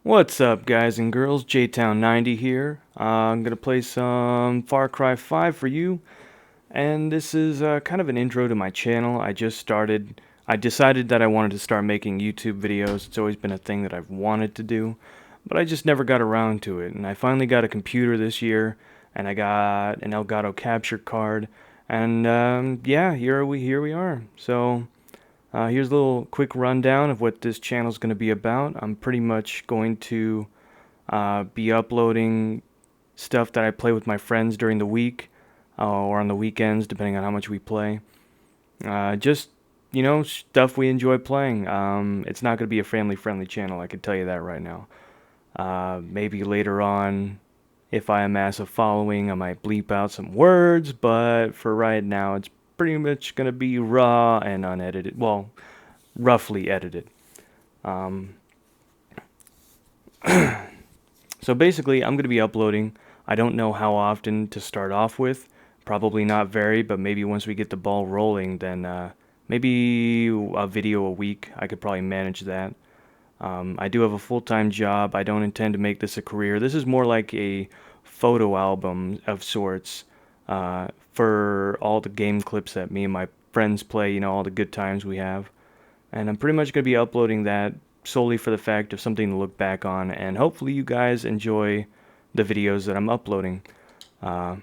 What's up, guys and girls? JTown90 here. I'm gonna play some Far Cry 5 for you, and this is kind of an intro to my channel. I decided that I wanted to start making YouTube videos. It's always been a thing that I've wanted to do, but I just never got around to it. And I finally got a computer this year, and I got an Elgato capture card, and yeah, here we are. So. Here's a little quick rundown of what this channel is going to be about. I'm pretty much going to be uploading stuff that I play with my friends during the week or on the weekends, depending on how much we play. Just, stuff we enjoy playing. It's not going to be a family-friendly channel, I can tell you that right now. Maybe later on, if I amass a following, I might bleep out some words, but for right now, it's pretty much going to be raw and unedited. Well, roughly edited. Um, so basically, I'm going to be uploading. I don't know how often to start off with. Probably not very, but maybe once we get the ball rolling, then maybe a video a week. I could probably manage that. I do have a full-time job. I don't intend to make this a career. This is more like a photo album of sorts for all the game clips that me and my friends play, all the good times we have. And I'm pretty much going to be uploading that solely for the fact of something to look back on, and hopefully you guys enjoy the videos that I'm uploading. Uh,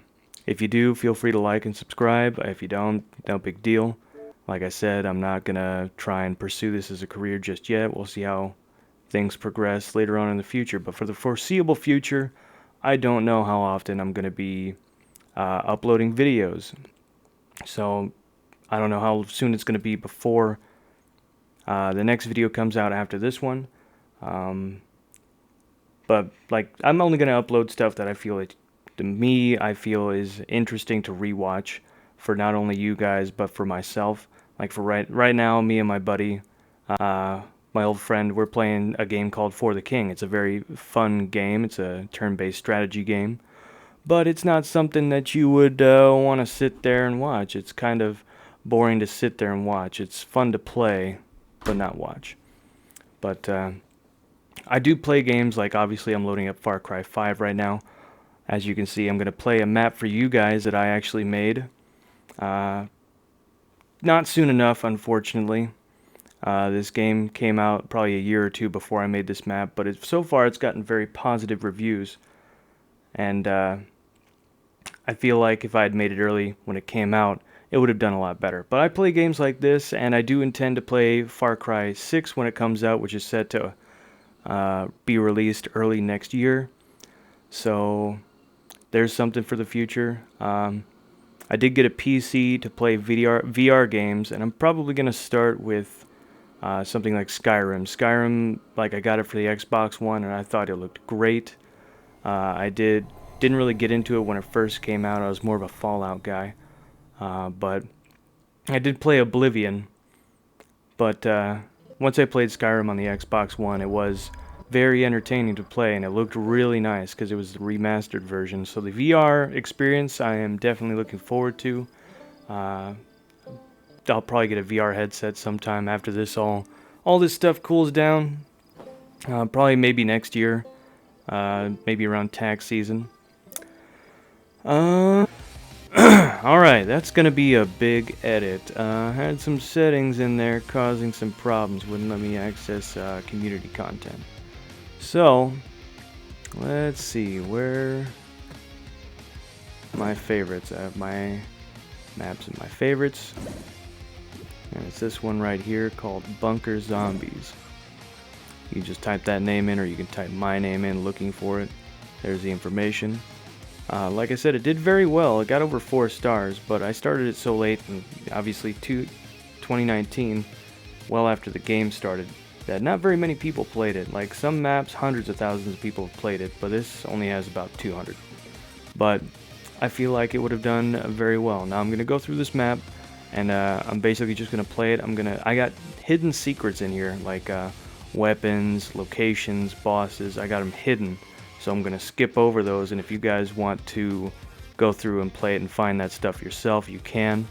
if you do, feel free to like and subscribe. If you don't, no big deal. Like I said, I'm not going to try and pursue this as a career just yet. We'll see how things progress later on in the future. But for the foreseeable future, I don't know how often I'm going to be uploading videos. So I don't know how soon it's going to be before the next video comes out after this one. Um, but like, I'm only going to upload stuff that I feel I feel is interesting to rewatch for not only you guys but for myself. Like for right now, me and my buddy, my old friend, we're playing a game called For the King. It's a very fun game. It's a turn-based strategy game, but it's not something that you would want to sit there and watch. It's kind of boring to sit there and watch. It's fun to play, but not watch. But I do play games, like obviously I'm loading up Far Cry 5 right now. As you can see, I'm going to play a map for you guys that I actually made. Uh, Not soon enough, unfortunately. This game came out probably a year or two before I made this map, but so far it's gotten very positive reviews. And I feel like if I had made it early when it came out, it would have done a lot better. But I play games like this, and I do intend to play Far Cry 6 when it comes out, which is set to be released early next year. So there's something for the future. I did get a PC to play VR games, and I'm probably going to start with something like Skyrim. Skyrim, like I got it for the Xbox One, and I thought it looked great. I didn't really get into it when it first came out. I was more of a Fallout guy, but I did play Oblivion. But once I played Skyrim on the Xbox One, it was very entertaining to play, and it looked really nice because it was the remastered version. So the VR experience, I am definitely looking forward to. Uh, I'll probably get a VR headset sometime after all this stuff cools down. Probably maybe next year, maybe around tax season. Uh, Alright, that's gonna be a big edit. Had some settings in there causing some problems, wouldn't let me access community content. So, let's see, where my favorites. I have my maps and my favorites. And it's this one right here called Bunker Zombies. You just type that name in, or you can type my name in looking for it. There's the information. Like I said, it did very well. It got over 4 stars, but I started it so late, and obviously 2019, well after the game started, that not very many people played it. Like some maps, hundreds of thousands of people have played it, but this only has about 200. But I feel like it would have done very well. Now I'm going to go through this map, and I'm basically just going to play it. I got hidden secrets in here, like weapons, locations, bosses. I got them hidden. So I'm going to skip over those, and if you guys want to go through and play it and find that stuff yourself, you can.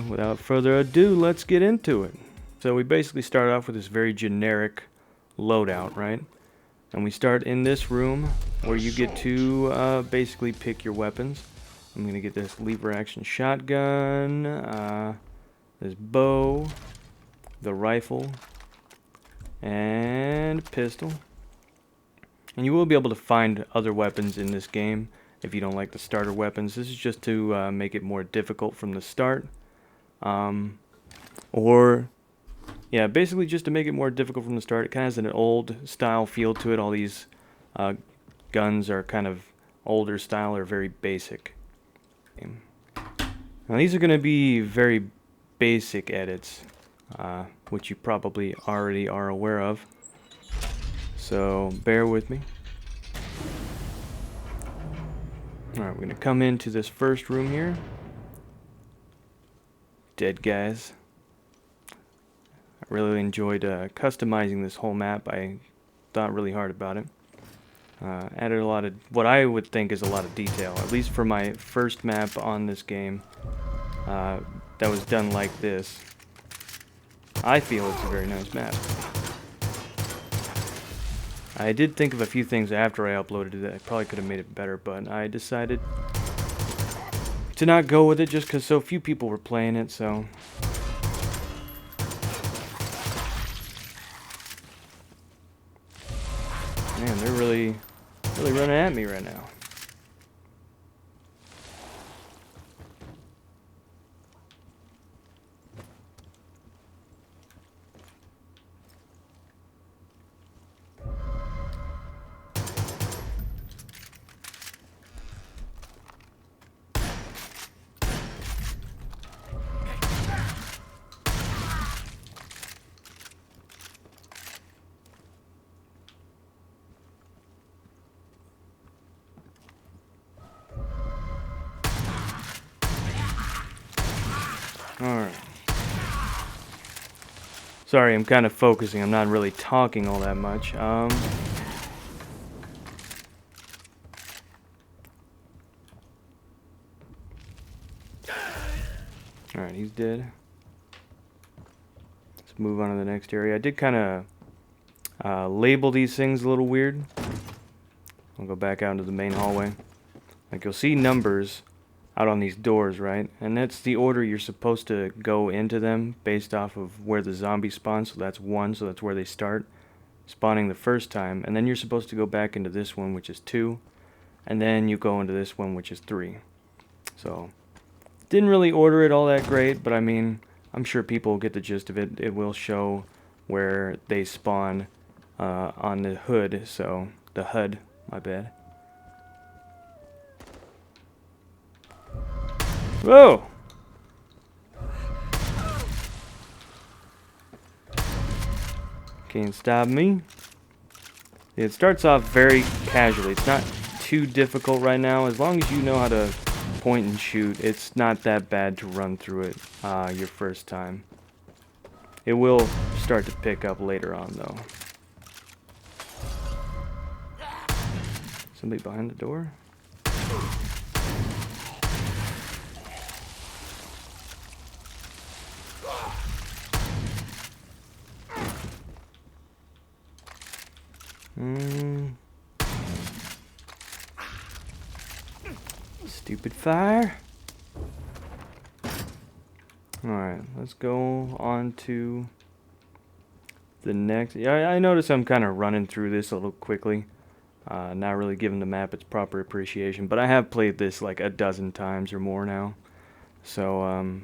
Without further ado, let's get into it. So we basically start off with this very generic loadout, right? And we start in this room where you get to basically pick your weapons. I'm going to get this lever action shotgun, this bow, the rifle, and pistol. And you will be able to find other weapons in this game if you don't like the starter weapons. This is just to make it more difficult from the start. Yeah, basically just to make it more difficult from the start. It kind of has an old style feel to it. All these guns are kind of older style or very basic. Now these are going to be very basic edits, which you probably already are aware of. So bear with me. Alright, we're going to come into this first room here. Dead guys. I really enjoyed customizing this whole map. I thought really hard about it. Added a lot of what I would think is a lot of detail, at least for my first map on this game that was done like this. I feel it's a very nice map. I did think of a few things after I uploaded it that I probably could have made it better, but I decided to not go with it just because so few people were playing it, so... Man, they're really running at me right now. Alright. Sorry, I'm kind of focusing. I'm not really talking all that much. Alright, he's dead. Let's move on to the next area. I did kind of label these things a little weird. I'll go back out into the main hallway. Like, you'll see numbers out on these doors, right? And that's the order you're supposed to go into them based off of where the zombie spawns. So that's 1, so that's where they start spawning the first time. And then you're supposed to go back into this one, which is 2. And then you go into this one, which is 3. So, didn't really order it all that great, but I mean, I'm sure people will get the gist of it. It will show where they spawn on the hood, so, the HUD, my bad. Whoa! Can't stop me. It starts off very casually. It's not too difficult right now. As long as you know how to point and shoot, it's not that bad to run through it your first time. It will start to pick up later on, though. Somebody behind the door? Stupid fire. Alright, let's go on to the next. Yeah, I notice I'm kind of running through this a little quickly. Not really giving the map its proper appreciation, but I have played this like a dozen times or more now. So,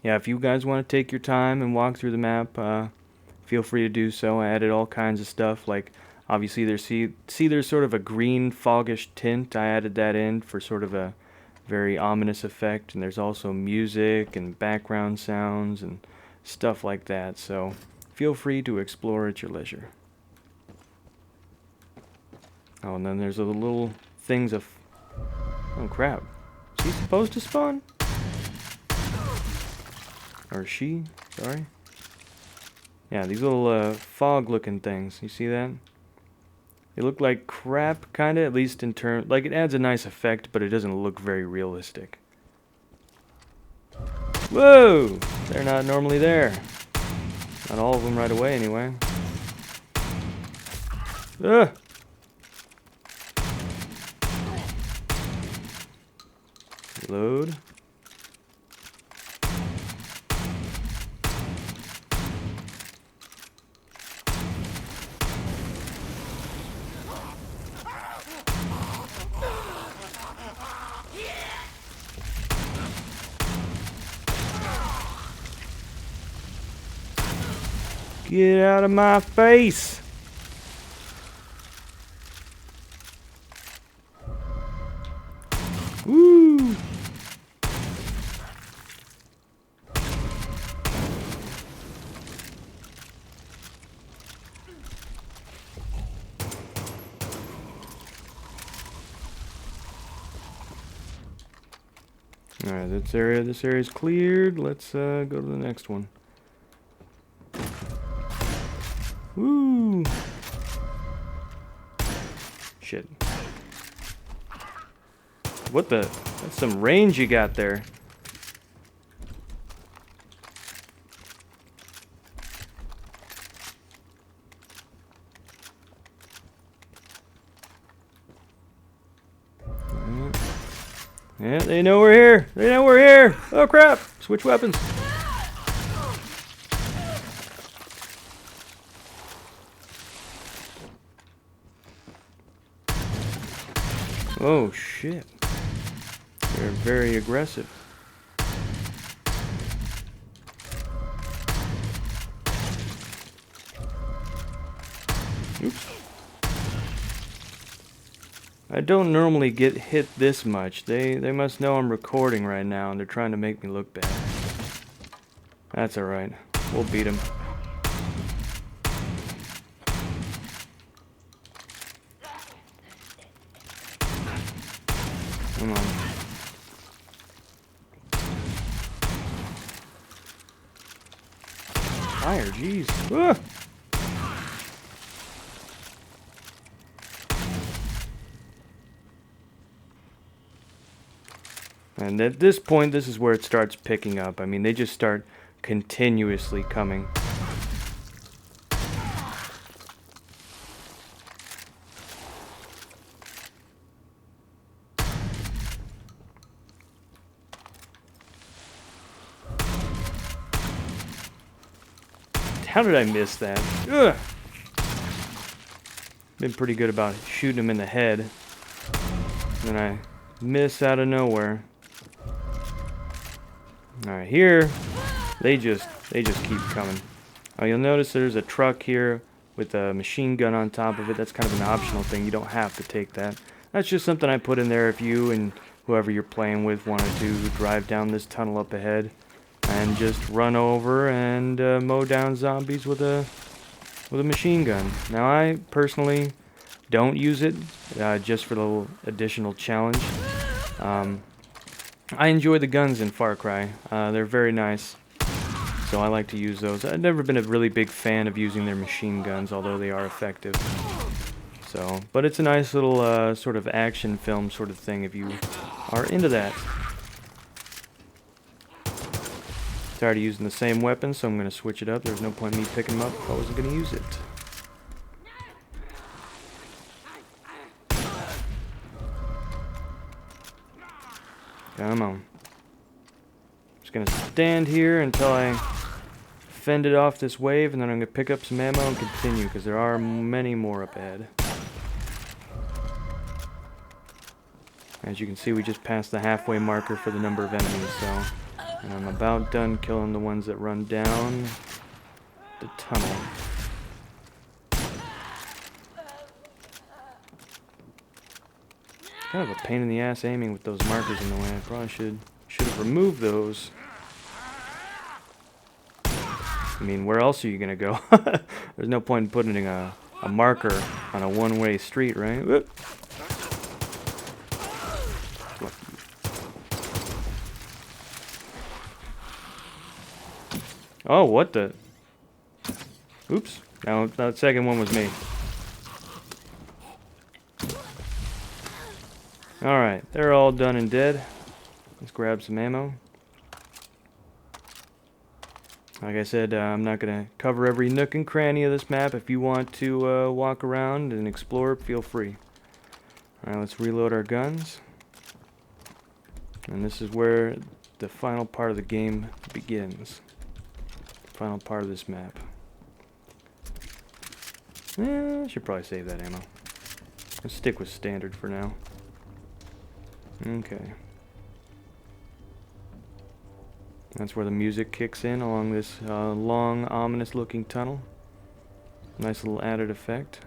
yeah, if you guys want to take your time and walk through the map, feel free to do so. I added all kinds of stuff, like obviously there's sort of a green foggish tint. I added that in for sort of a very ominous effect, and there's also music and background sounds and stuff like that, so feel free to explore at your leisure. Oh, and then there's the little things of... Oh crap, is he supposed to spawn? Or she, sorry. Yeah, these little fog looking things, you see that? They look like crap, kinda, at least in terms... Like, it adds a nice effect, but it doesn't look very realistic. Whoa! They're not normally there. Not all of them right away, anyway. Ugh. Load. Get out of my face! Woo! Alright, this area's cleared. Let's go to the next one. Woo! Shit. What the? That's some range you got there. Yeah, they know we're here. They know we're here. Oh crap! Switch weapons. Oh shit. They're very aggressive. Oops. I don't normally get hit this much. They must know I'm recording right now and they're trying to make me look bad. That's alright. We'll beat them. Come on. Fire, jeez. Ah! And at this point, this is where it starts picking up. I mean, they just start continuously coming. How did I miss that? Ugh! Been pretty good about shooting him in the head. And I miss out of nowhere. Alright, here they just keep coming. Oh, you'll notice there's a truck here with a machine gun on top of it. That's kind of an optional thing. You don't have to take that. That's just something I put in there if you and whoever you're playing with wanted to drive down this tunnel up ahead and just run over and mow down zombies with a machine gun. Now, I personally don't use it just for the little additional challenge. I enjoy the guns in Far Cry. They're very nice, so I like to use those. I've never been a really big fan of using their machine guns, although they are effective. So, but it's a nice little sort of action film sort of thing if you are into that. Tired of using the same weapon, so I'm going to switch it up. There's no point in me picking them up if I wasn't going to use it. Come on. Just gonna stand here until I fend it off this wave, and then I'm gonna pick up some ammo and continue, because there are many more up ahead. As you can see, we just passed the halfway marker for the number of enemies, so... And I'm about done killing the ones that run down the tunnel. Kind of a pain in the ass aiming with those markers in the way. I probably should have removed those. I mean, where else are you gonna go? There's no point in putting a marker on a one-way street, right? Whoop. Oh, what the? Oops. Now that second one was me. Alright, they're all done and dead. Let's grab some ammo. Like I said, I'm not going to cover every nook and cranny of this map. If you want to walk around and explore, feel free. Alright, let's reload our guns. And this is where the final part of the game begins. Final part of this map. I should probably save that ammo. Let's stick with standard for now. Okay. That's where the music kicks in along this long, ominous-looking tunnel. Nice little added effect.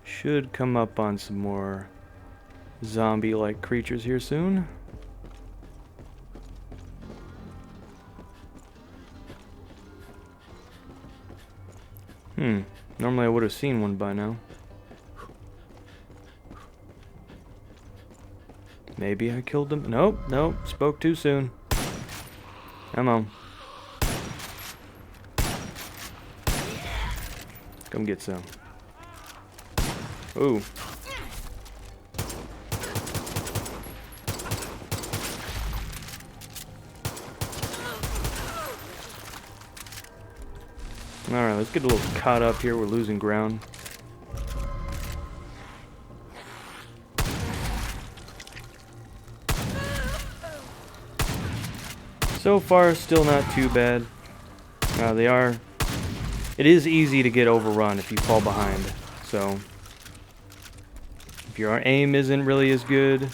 Should come up on some more zombie-like creatures here soon. Normally I would have seen one by now. Maybe I killed them. Nope, nope. Spoke too soon. Come on. Come get some. Ooh. Alright, let's get a little caught up here. We're losing ground. So far, still not too bad. It is easy to get overrun if you fall behind. So, if your aim isn't really as good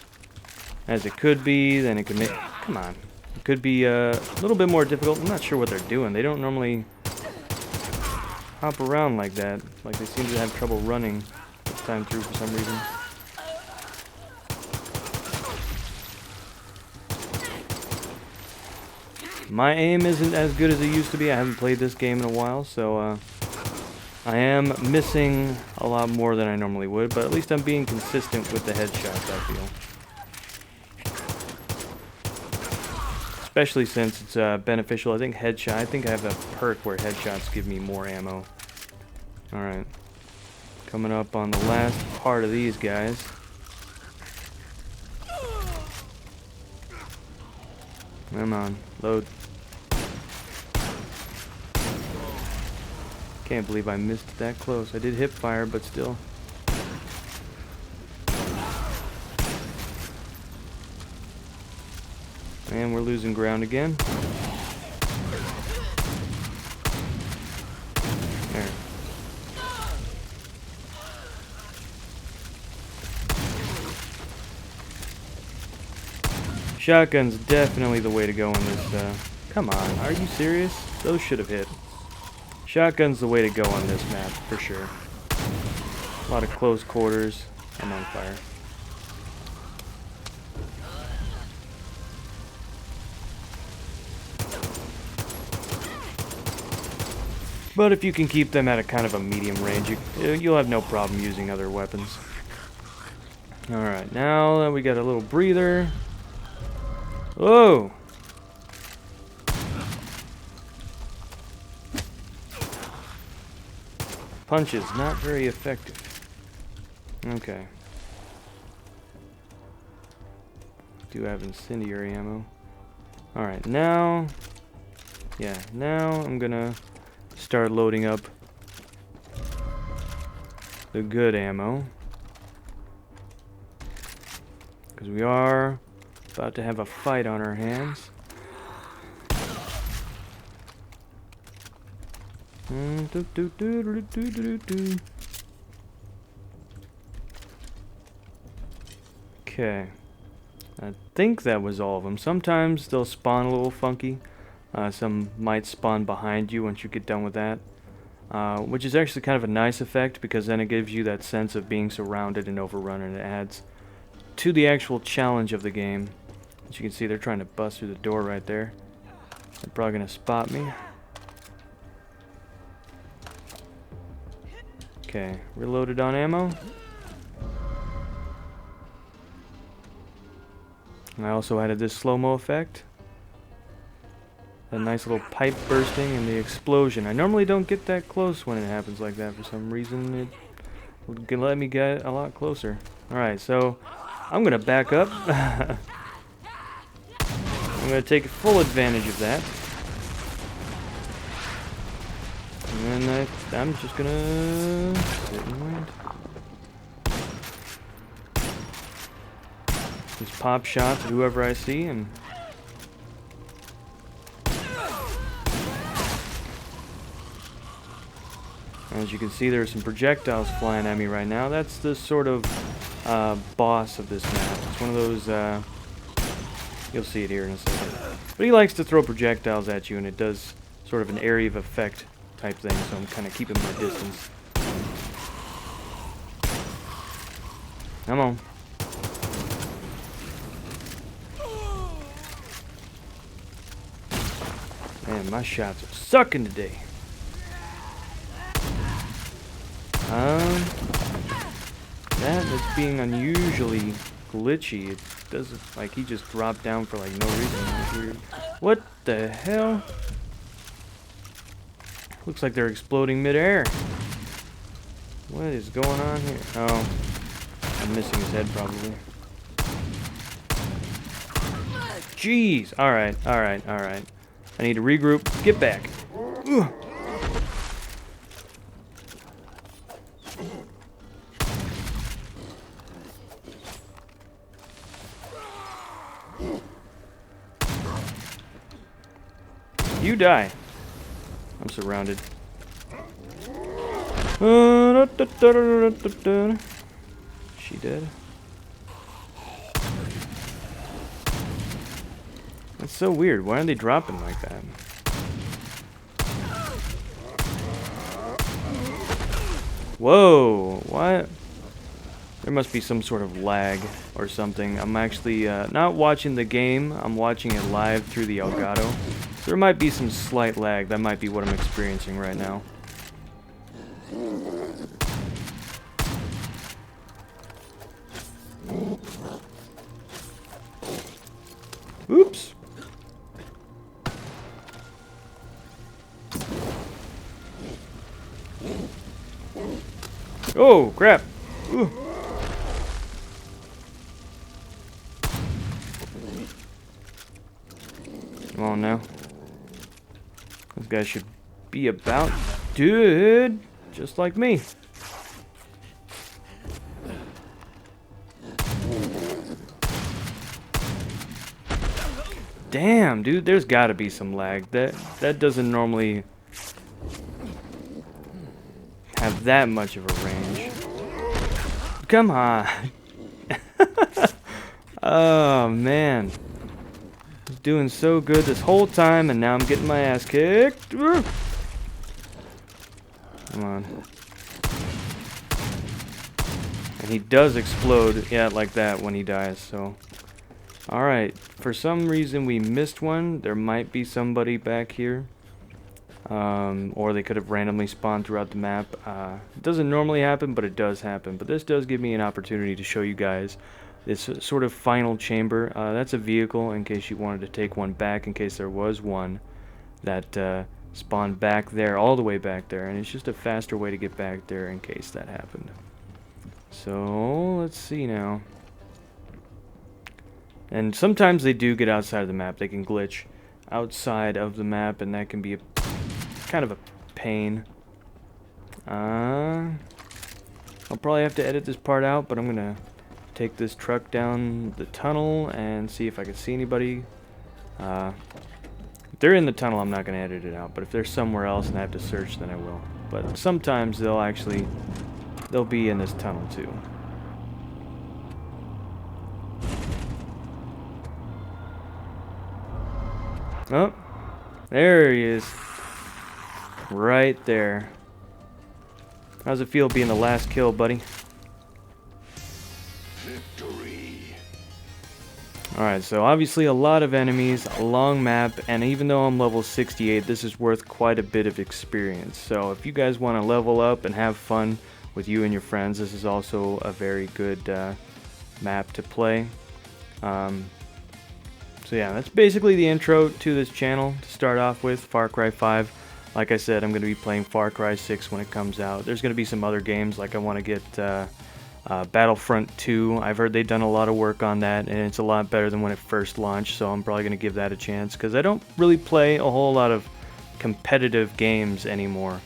as it could be, then it could make... Come on. It could be a little bit more difficult. I'm not sure what they're doing. They don't normally hop around like that. Like they seem to have trouble running this time through for some reason. My aim isn't as good as it used to be. I haven't played this game in a while, so I am missing a lot more than I normally would, but at least I'm being consistent with the headshots, I feel. Especially since it's beneficial. I think I have a perk where headshots give me more ammo. Alright. Coming up on the last part of these guys. Come on, load. Can't believe I missed that close. I did hip fire, but still. And we're losing ground again. There. Shotgun's definitely the way to go in this. Come on, are you serious? Those should have hit. Shotgun's the way to go on this map, for sure. A lot of close quarters. I'm on fire. But if you can keep them at a kind of a medium range, you'll have no problem using other weapons. Alright, now that we got a little breather. Whoa! Punches, not very effective. Okay. Do have incendiary ammo. Alright, now... Yeah, now I'm gonna start loading up the good ammo. Because we are about to have a fight on our hands. Okay. I think that was all of them. Sometimes they'll spawn a little funky. Some might spawn behind you once you get done with that. Which is actually kind of a nice effect because then it gives you that sense of being surrounded and overrun, and it adds to the actual challenge of the game. As you can see, they're trying to bust through the door right there. They're probably going to spot me. Okay, reloaded on ammo. And I also added this slow-mo effect. A nice little pipe bursting and the explosion. I normally don't get that close when it happens like that. For some reason, it would let me get a lot closer. Alright, so I'm going to back up. I'm going to take full advantage of that. I'm just gonna sit and wait. Just pop shots at whoever I see, and as you can see, there are some projectiles flying at me right now. That's the sort of boss of this map. It's one of those, you'll see it here in a second. But he likes to throw projectiles at you, and it does sort of an area of effect type thing, so I'm kind of keeping my distance. Come on. Man, my shots are sucking today. That's being unusually glitchy. It doesn't, like, he just dropped down for like no reason. That's weird. What the hell? Looks like they're exploding midair. What is going on here? Oh, I'm missing his head probably. Jeez. Alright. I need to regroup. Get back. Ugh. You die. I'm surrounded. She dead? That's so weird. Why are they dropping like that? Whoa! What? There must be some sort of lag or something. I'm actually not watching the game. I'm watching it live through the Elgato. There might be some slight lag. That might be what I'm experiencing right now. Oops. Oh, crap. Ooh. Come on now. This guy should be about dude, just like me. Damn, dude, there's got to be some lag. That doesn't normally have that much of a range. Come on. Oh man. Doing so good this whole time, and now I'm getting my ass kicked. Come on. And he does explode, yeah, like that when he dies, so. Alright, for some reason we missed one. There might be somebody back here. Or they could have randomly spawned throughout the map. It doesn't normally happen, but it does happen. But this does give me an opportunity to show you guys this sort of final chamber. That's a vehicle in case you wanted to take one back, in case there was one that spawned back there, all the way back there, and it's just a faster way to get back there in case that happened. So let's see now. And sometimes they do get outside of the map. They can glitch outside of the map, and that can be a kind of a pain. I'll probably have to edit this part out, but I'm gonna take this truck down the tunnel and see if I can see anybody. If they're in the tunnel, I'm not going to edit it out, but if they're somewhere else and I have to search, then I will. But sometimes they'll be in this tunnel too. Oh, there he is. Right there. How's it feel being the last kill, buddy? Alright, so obviously a lot of enemies, a long map, and even though I'm level 68, this is worth quite a bit of experience. So if you guys want to level up and have fun with you and your friends, this is also a very good map to play. So yeah, that's basically the intro to this channel to start off with, Far Cry 5. Like I said, I'm going to be playing Far Cry 6 when it comes out. There's going to be some other games, like I want to get Battlefront 2. I've heard they've done a lot of work on that, and it's a lot better than when it first launched, so I'm probably going to give that a chance, because I don't really play a whole lot of competitive games anymore.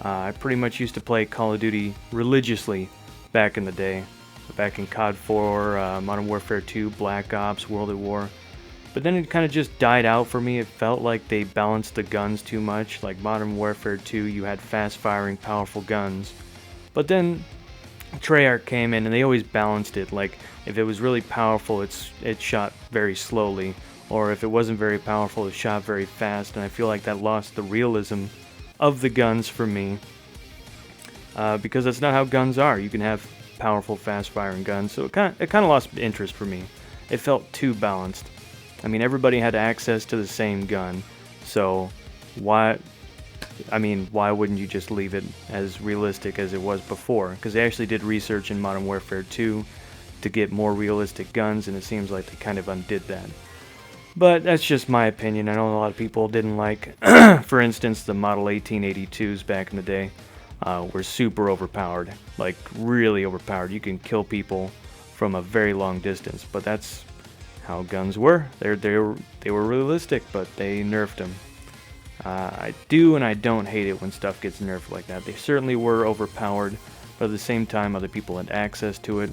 I pretty much used to play Call of Duty religiously back in the day. Back in COD 4, Modern Warfare 2, Black Ops, World at War. But then it kind of just died out for me. It felt like they balanced the guns too much. Like Modern Warfare 2, you had fast-firing, powerful guns. But then Treyarch came in and they always balanced it. Like if it was really powerful, it shot very slowly. Or if it wasn't very powerful, it shot very fast. And I feel like that lost the realism of the guns for me. Because that's not how guns are. You can have powerful, fast-firing guns. So it kind of lost interest for me. It felt too balanced. I mean, everybody had access to the same gun, so why wouldn't you just leave it as realistic as it was before? Because they actually did research in Modern Warfare 2 to get more realistic guns, and it seems like they kind of undid that. But that's just my opinion. I know a lot of people didn't like, for instance, the Model 1882s back in the day were super overpowered, like really overpowered. You can kill people from a very long distance, but that's how guns were. They were realistic, but they nerfed them. I do and I don't hate it when stuff gets nerfed like that. They certainly were overpowered, but at the same time, other people had access to it.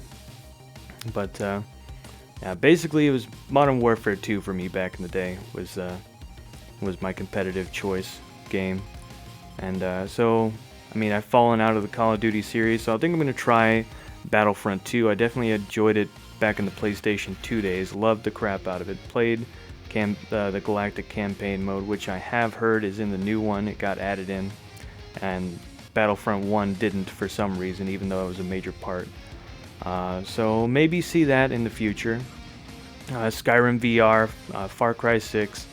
But yeah, basically, it was Modern Warfare 2 for me back in the day. Was my competitive choice game, and so I mean, I've fallen out of the Call of Duty series, so I think I'm gonna try Battlefront 2. I definitely enjoyed it back in the PlayStation 2 days. Loved the crap out of it. Played the Galactic Campaign mode, which I have heard is in the new one. It got added in, and Battlefront 1 didn't for some reason, even though it was a major part. So maybe see that in the future. Skyrim VR, Far Cry 6.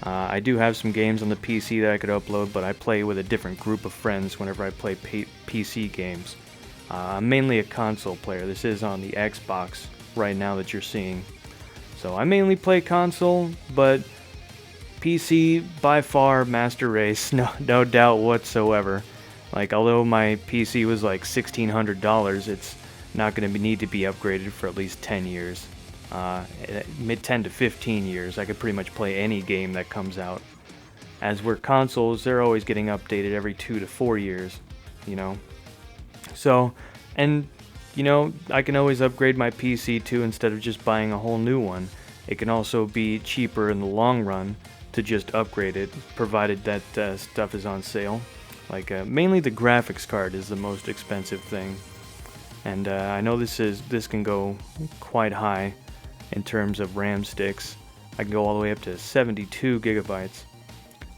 I do have some games on the PC that I could upload, but I play with a different group of friends whenever I play PC games. I'm mainly a console player. This is on the Xbox right now that you're seeing. So I mainly play console, but PC by far master race, no doubt whatsoever. Like, although my PC was like $1,600, it's not going to need to be upgraded for at least 10 years. 10 to 15 years, I could pretty much play any game that comes out. As we're consoles, they're always getting updated every 2 to 4 years, you know. So, and you know, I can always upgrade my PC too instead of just buying a whole new one. It can also be cheaper in the long run to just upgrade it, provided that stuff is on sale. Like mainly the graphics card is the most expensive thing, and I know this can go quite high in terms of RAM sticks. I can go all the way up to 72 gigabytes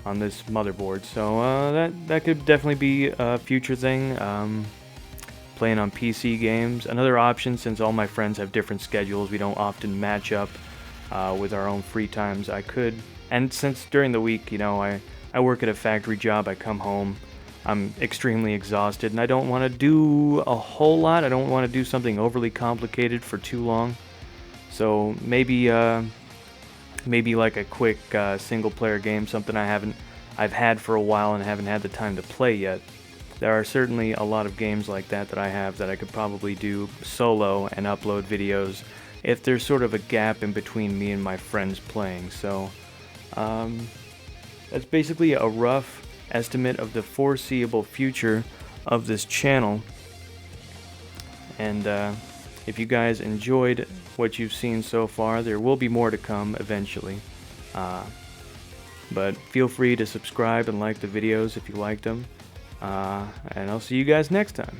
on this motherboard, so that could definitely be a future thing. Playing on PC games, another option, since all my friends have different schedules, we don't often match up with our own free times. I could, and since during the week, you know, I work at a factory job, I come home, I'm extremely exhausted, and I don't want to do a whole lot. I don't want to do something overly complicated for too long. So maybe like a quick single player game, something I've had for a while and haven't had the time to play yet. There are certainly a lot of games like that I have that I could probably do solo and upload videos if there's sort of a gap in between me and my friends playing. So that's basically a rough estimate of the foreseeable future of this channel. And if you guys enjoyed what you've seen so far, there will be more to come eventually. But feel free to subscribe and like the videos if you liked them. And I'll see you guys next time.